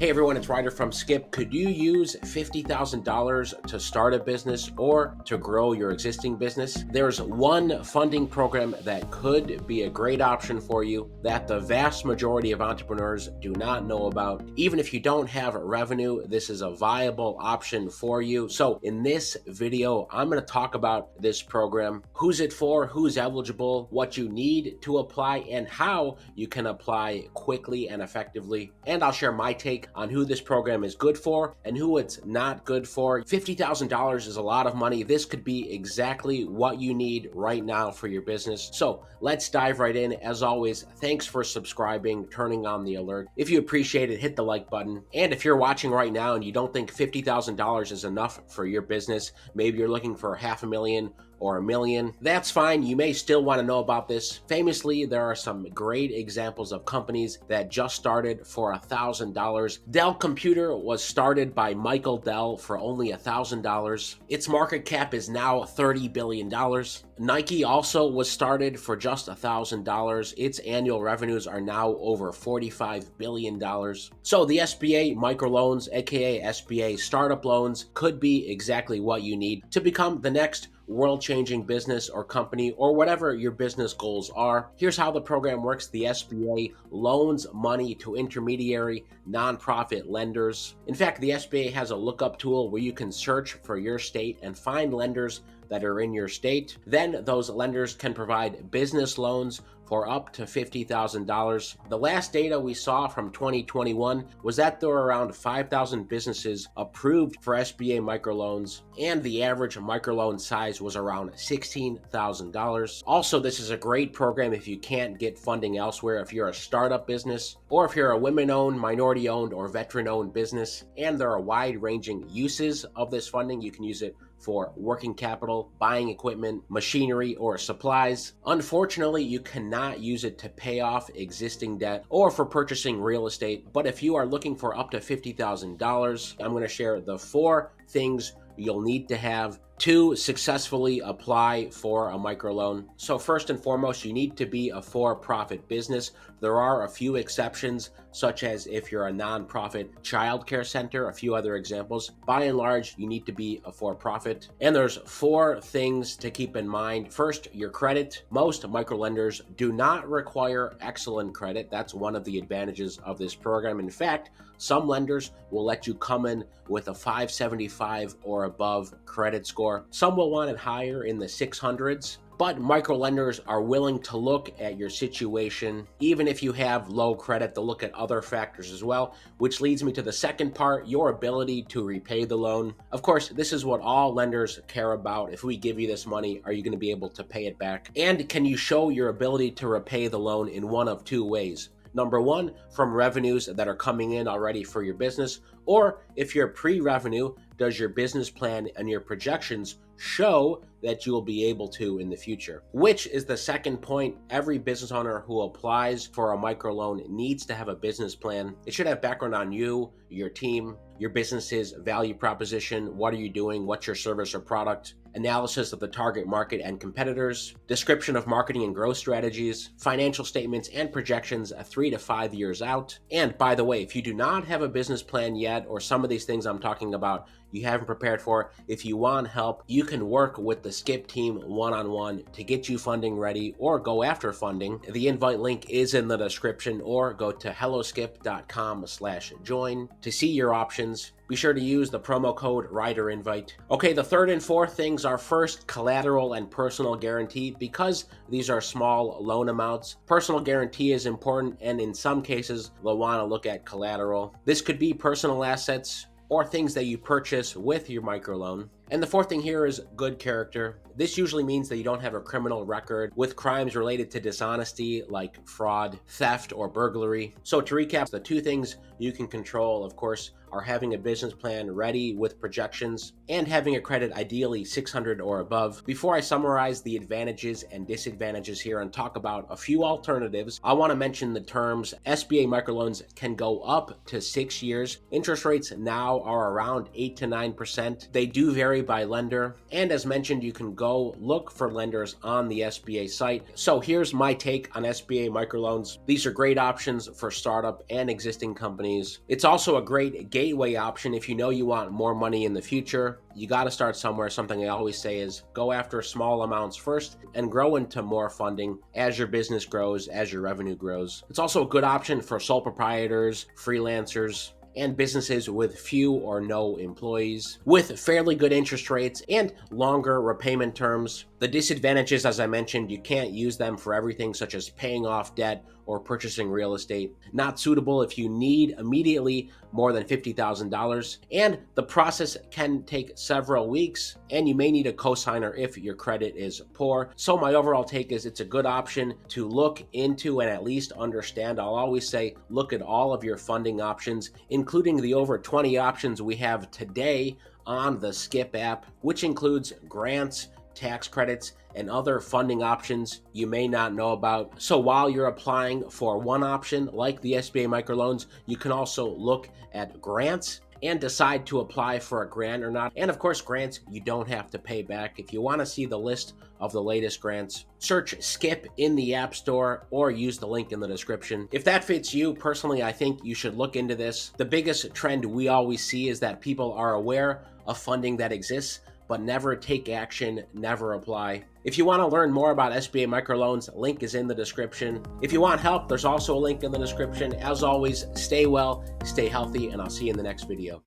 Hey everyone, it's Ryder from Skip. Could you use $50,000 to start a business or to grow your existing business? There's one funding program that could be a great option for you that the vast majority of entrepreneurs do not know about. Even if you don't have revenue, this is a viable option for you. So in this video, I'm going to talk about this program, who's it for, who's eligible, what you need to apply, and how you can apply quickly and effectively. And I'll share my take on who this program is good for and who it's not good for. $50,000 is a lot of money. This could be exactly what you need right now for your business. So let's dive right in. As always, thanks for subscribing, turning on the alert. If you appreciate it, hit the like button. And if you're watching right now and you don't think $50,000 is enough for your business, maybe you're looking for $500,000 or $1 million, that's fine. You may still want to know about this. Famously, there are some great examples of companies that just started for $1,000. Dell Computer was started by Michael Dell for only $1,000. Its market cap is now $30 billion. Nike also was started for just $1,000. Its annual revenues are now over $45 billion. So the SBA microloans, aka SBA startup loans, could be exactly what you need to become the next world-changing business or company or whatever your business goals are. Here's how the program works. The SBA loans money to intermediary nonprofit lenders. In fact, the SBA has a lookup tool where you can search for your state and find lenders that are in your state. Then those lenders can provide business loans for up to $50,000. The last data we saw from 2021 was that there were around 5,000 businesses approved for SBA microloans, and the average microloan size was around $16,000. Also, this is a great program if you can't get funding elsewhere, if you're a startup business, or if you're a women-owned, minority-owned, or veteran-owned business. And there are wide-ranging uses of this funding. You can use it for working capital, buying equipment, machinery, or supplies. Unfortunately, you cannot use it to pay off existing debt or for purchasing real estate. But if you are looking for up to $50,000, I'm going to share the 4 things you'll need to have to successfully apply for a microloan. So first and foremost, you need to be a for-profit business. There are a few exceptions, such as if you're a nonprofit childcare center, a few other examples. By and large, you need to be a for-profit. And there's 4 things to keep in mind. First, your credit. Most microlenders do not require excellent credit. That's one of the advantages of this program. In fact, some lenders will let you come in with a 575 or above credit score. Some will want it higher in the 600s. But microlenders are willing to look at your situation. Even if you have low credit, they'll look at other factors as well, which leads me to the second part, your ability to repay the loan. Of course, this is what all lenders care about. If we give you this money, are you going to be able to pay it back? And can you show your ability to repay the loan in one of 2 ways? Number 1, from revenues that are coming in already for your business, or if you're pre-revenue, does your business plan and your projections show that you will be able to in the future? Which is the second point. Every business owner who applies for a microloan needs to have a business plan. It should have background on you, your team, your business's value proposition. What are you doing? What's your service or product? Analysis of the target market and competitors, description of marketing and growth strategies, financial statements and projections 3 to 5 years out. And by the way, if you do not have a business plan yet, or some of these things I'm talking about you haven't prepared for, if you want help, you can work with the Skip team one-on-one to get you funding ready or go after funding. The invite link is in the description, or go to helloskip.com/join to see your options. Be sure to use the promo code RYDERINVITE. Okay, the third and fourth things are first, collateral and personal guarantee. Because these are small loan amounts, personal guarantee is important, and in some cases, they'll want to look at collateral. This could be personal assets or things that you purchase with your microloan. And the fourth thing here is good character. This usually means that you don't have a criminal record with crimes related to dishonesty like fraud, theft, or burglary. So to recap, the 2 things you can control, of course, are having a business plan ready with projections and having a credit ideally 600 or above. Before I summarize the advantages and disadvantages here and talk about a few alternatives, I want to mention the terms. SBA microloans can go up to 6 years. Interest rates now are around 8 to 9%. They do vary vary by lender, and as mentioned, you can go look for lenders on the SBA site. So here's my take on SBA microloans. These are great options for startup and existing companies. It's also a great gateway option if you know you want more money in the future. You got to start somewhere. Something I always say is go after small amounts first and grow into more funding as your business grows, as your revenue grows. It's also a good option for sole proprietors, freelancers, and businesses with few or no employees, with fairly good interest rates and longer repayment terms. The disadvantages, as I mentioned, you can't use them for everything such as paying off debt or purchasing real estate. Not suitable if you need immediately more than $50,000. And the process can take several weeks, and you may need a cosigner if your credit is poor. So my overall take is it's a good option to look into and at least understand. I'll always say look at all of your funding options, including the over 20 options we have today on the Skip app, which includes grants, tax credits, and other funding options you may not know about. So while you're applying for one option like the SBA microloans, you can also look at grants and decide to apply for a grant or not. And of course, grants you don't have to pay back. If you want to see the list of the latest grants, search Skip in the App Store or use the link in the description. If that fits you, personally, I think you should look into this. The biggest trend we always see is that people are aware of funding that exists, but never take action, never apply. If you want to learn more about SBA microloans, link is in the description. If you want help, there's also a link in the description. As always, stay well, stay healthy, and I'll see you in the next video.